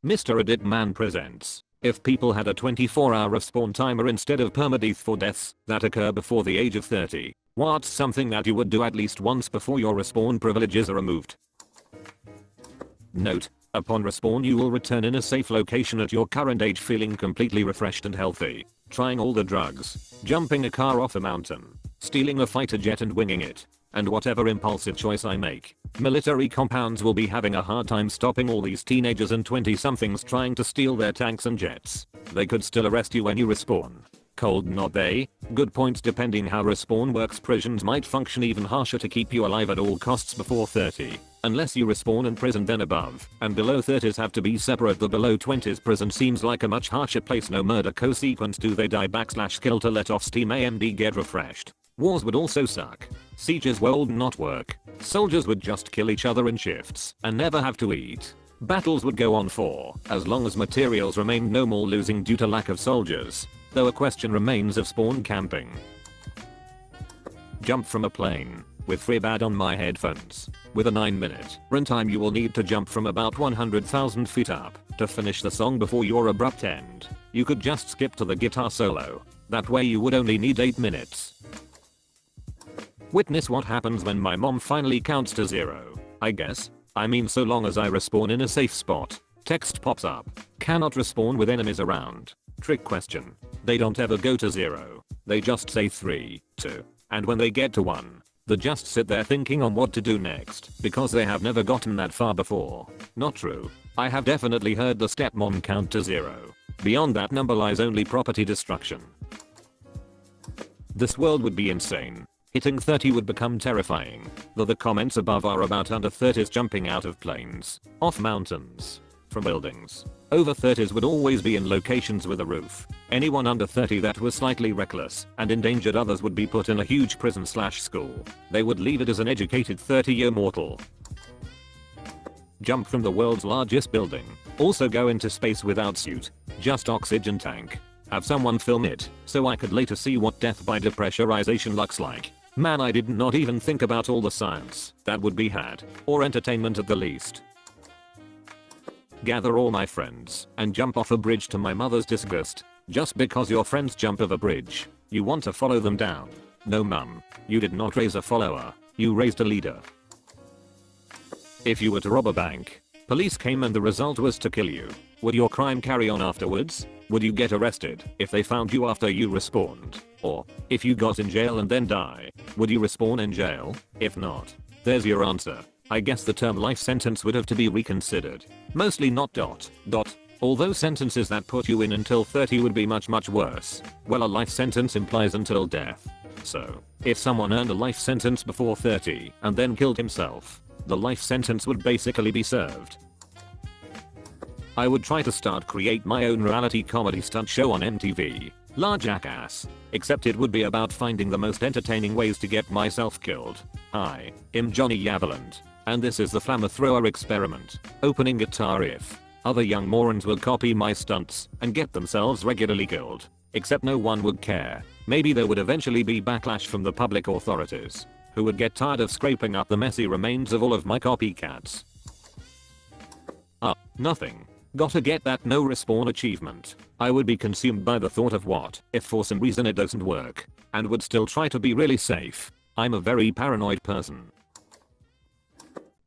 Mr. Edit Man presents. If people had a 24-hour respawn timer instead of permadeath for deaths that occur before the age of 30, what's something that you would do at least once before your respawn privileges are removed? Note: upon respawn you will return in a safe location at your current age feeling completely refreshed and healthy, trying all the drugs, jumping a car off a mountain, stealing a fighter jet and winging it, and whatever impulsive choice I make. Military compounds will be having a hard time stopping all these teenagers and 20-somethings trying to steal their tanks and jets. They could still arrest you when you respawn. Cold not they? Good point. Depending how respawn works, prisons might function even harsher to keep you alive at all costs before 30. Unless you respawn in prison, then above and below 30s have to be separate. The below 20s prison seems like a much harsher place. No murder co-sequence. Do they die /kill to let off steam? AMD get refreshed. Wars would also suck. Sieges would not work. Soldiers would just kill each other in shifts and never have to eat. Battles would go on for as long as materials remained. No more losing due to lack of soldiers. Though a question remains of spawn camping. Jump from a plane with free bad on my headphones. With a 9-minute run time you will need to jump from about 100,000 feet up to finish the song before your abrupt end. You could just skip to the guitar solo. That way you would only need 8 minutes. Witness what happens when my mom finally counts to 0. I guess. I mean, so long as I respawn in a safe spot. Text pops up. Cannot respawn with enemies around. Trick question. They don't ever go to 0. They just say 3, 2. And when they get to 1, they just sit there thinking on what to do next because they have never gotten that far before. Not true. I have definitely heard the stepmom count to 0. Beyond that number lies only property destruction. This world would be insane. Hitting 30 would become terrifying. Though the comments above are about under 30s jumping out of planes, off mountains, from buildings. Over 30s would always be in locations with a roof. Anyone under 30 that was slightly reckless and endangered others would be put in a huge prison/school. They would leave it as an educated 30-year mortal. Jump from the world's largest building. Also go into space without suit. Just oxygen tank. Have someone film it so I could later see what death by depressurization looks like. Man, I did not even think about all the science that would be had, or entertainment at the least. Gather all my friends and jump off a bridge to my mother's disgust. Just because your friends jump off a bridge, you want to follow them down. No mum, you did not raise a follower, you raised a leader. If you were to rob a bank, police came and the result was to kill you, would your crime carry on afterwards? Would you get arrested if they found you after you respawned? Or, if you got in jail and then die, would you respawn in jail? If not, there's your answer. I guess the term life sentence would have to be reconsidered. Mostly not ... Although sentences that put you in until 30 would be much worse. Well, a life sentence implies until death. So, if someone earned a life sentence before 30 and then killed himself, the life sentence would basically be served. I would try to create my own reality comedy stunt show on MTV, La Jackass, except it would be about finding the most entertaining ways to get myself killed. Hi, I'm Johnny Yaveland, and this is the Flamethrower Experiment. Opening guitar riff. Other young morons will copy my stunts and get themselves regularly killed, except no one would care. Maybe there would eventually be backlash from the public authorities, who would get tired of scraping up the messy remains of all of my copycats. Nothing. Gotta get that no respawn achievement. I would be consumed by the thought of what if for some reason it doesn't work, and would still try to be really safe. I'm a very paranoid person.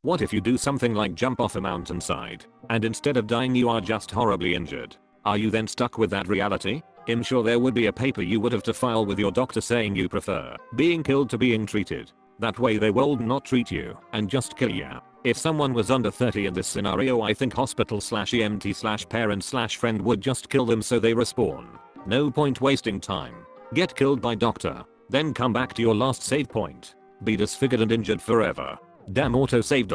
What if you do something like jump off a mountainside, and instead of dying you are just horribly injured? Are you then stuck with that reality? I'm sure there would be a paper you would have to file with your doctor saying you prefer being killed to being treated. That way they will not treat you and just kill you. If someone was under 30 in this scenario, I think hospital/EMT/parent/friend would just kill them so they respawn. No point wasting time. Get killed by doctor, then come back to your last save point. Be disfigured and injured forever. Damn autosave ...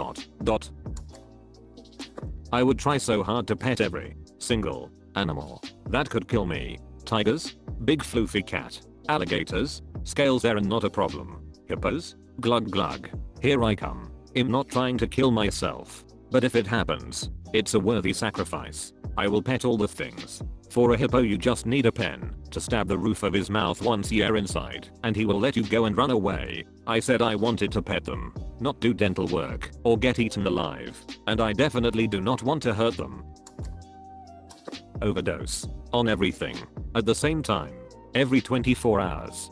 I would try so hard to pet every single animal that could kill me. Tigers? Big floofy cat. Alligators? Scales are not a problem. Hippos? Glug glug. Here I come. I'm not trying to kill myself, but if it happens, it's a worthy sacrifice. I will pet all the things. For a hippo you just need a pen to stab the roof of his mouth once you're inside, and he will let you go and run away. I said I wanted to pet them, not do dental work or get eaten alive, and I definitely do not want to hurt them. overdose on everything at the same time every 24 hours.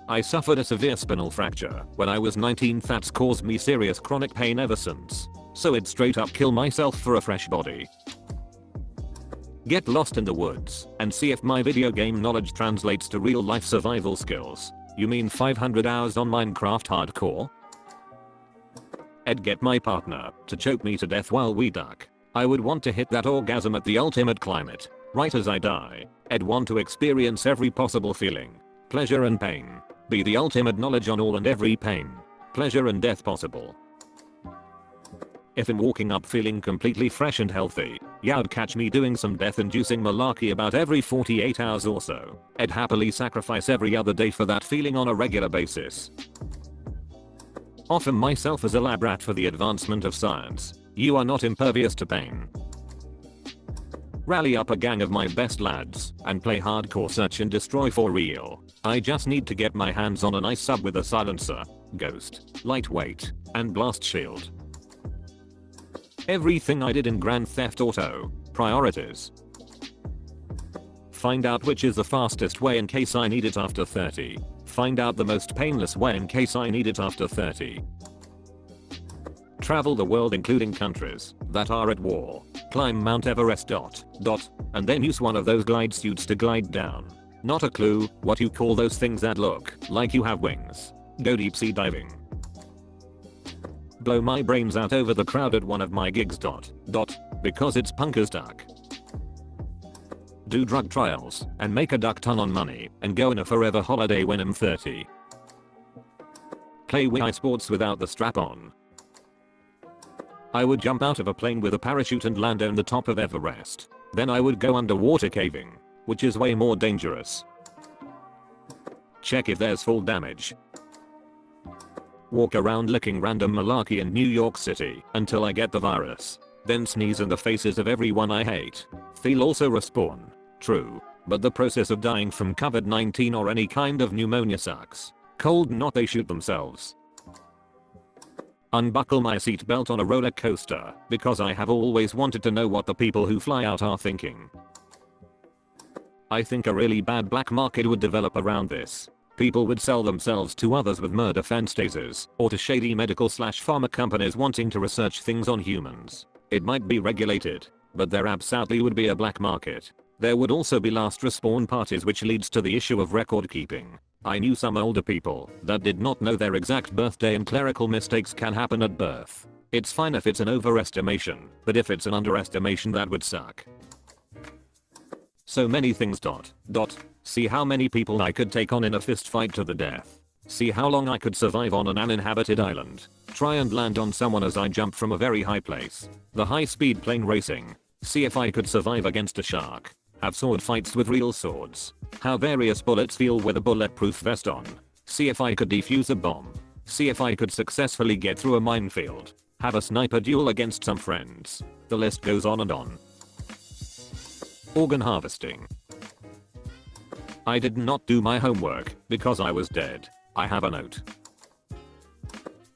I suffered a severe spinal fracture when I was 19. That's caused me serious chronic pain ever since, so I'd straight up kill myself for a fresh body. Get lost in the woods and see if my video game knowledge translates to real life survival skills. You mean 500 hours on Minecraft hardcore? I'd get my partner to choke me to death while we duck. I would want to hit that orgasm at the ultimate climate, right as I die. I'd want to experience every possible feeling, pleasure and pain. Be the ultimate knowledge on all and every pain, pleasure and death possible. If I'm walking up feeling completely fresh and healthy, you'd catch me doing some death-inducing malarkey about every 48 hours or so. I'd happily sacrifice every other day for that feeling on a regular basis. Offer myself as a lab rat for the advancement of science. You are not impervious to pain. Rally up a gang of my best lads and play hardcore search and destroy for real. I just need to get my hands on a nice sub with a silencer, ghost, lightweight, and blast shield. Everything I did in Grand Theft Auto. Priorities. Find out which is the fastest way in case I need it after 30. Find out the most painless way in case I need it after 30. Travel the world including countries that are at war. Climb Mount Everest ... and then use one of those glide suits to glide down. Not a clue what you call those things that look like you have wings. Go deep sea diving. Blow my brains out over the crowd at one of my gigs ... because it's punk as duck. Do drug trials and make a duck ton on money and go on a forever holiday when I'm 30. Play Wii sports without the strap on. I would jump out of a plane with a parachute and land on the top of Everest. Then I would go underwater caving, which is way more dangerous. Check if there's fall damage. Walk around licking random malarkey in New York City until I get the virus. Then sneeze in the faces of everyone I hate. Feel also respawn. True, but the process of dying from COVID-19 or any kind of pneumonia sucks. Cold not they shoot themselves. Unbuckle my seatbelt on a roller coaster because I have always wanted to know what the people who fly out are thinking. I think a really bad black market would develop around this. People would sell themselves to others with murder fantasies or to shady medical/pharma companies wanting to research things on humans. It might be regulated, but there absolutely would be a black market. There would also be last respawn parties, which leads to the issue of record keeping. I knew some older people that did not know their exact birthday and clerical mistakes can happen at birth. It's fine if it's an overestimation, but if it's an underestimation that would suck. So many things ... See how many people I could take on in a fist fight to the death. See how long I could survive on an uninhabited island. Try and land on someone as I jump from a very high place. The high speed plane racing. See if I could survive against a shark. Have sword fights with real swords. How various bullets feel with a bulletproof vest on. See if I could defuse a bomb. See if I could successfully get through a minefield. Have a sniper duel against some friends. The list goes on and on. Organ harvesting. I did not do my homework because I was dead. I have a note.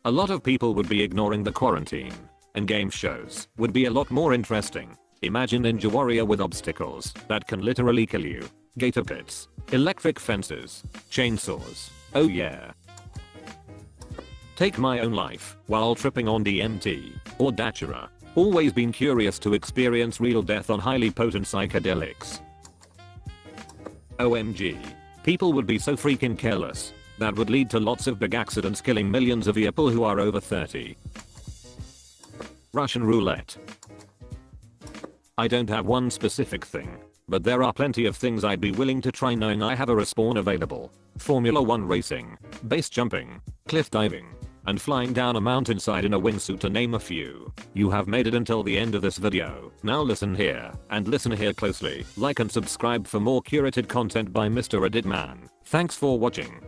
A lot of people would be ignoring the quarantine, and game shows would be a lot more interesting. Imagine Ninja Warrior with obstacles that can literally kill you. Gator pits, electric fences, chainsaws. Oh yeah. Take my own life while tripping on DMT or Datura. Always been curious to experience real death on highly potent psychedelics. OMG. People would be so freaking careless. That would lead to lots of big accidents killing millions of people who are over 30. Russian roulette. I don't have one specific thing, but there are plenty of things I'd be willing to try knowing I have a respawn available. Formula 1 racing, base jumping, cliff diving, and flying down a mountainside in a wingsuit to name a few. You have made it until the end of this video. Now listen here, and listen here closely. Like and subscribe for more curated content by Mr. Reddit Man. Thanks for watching.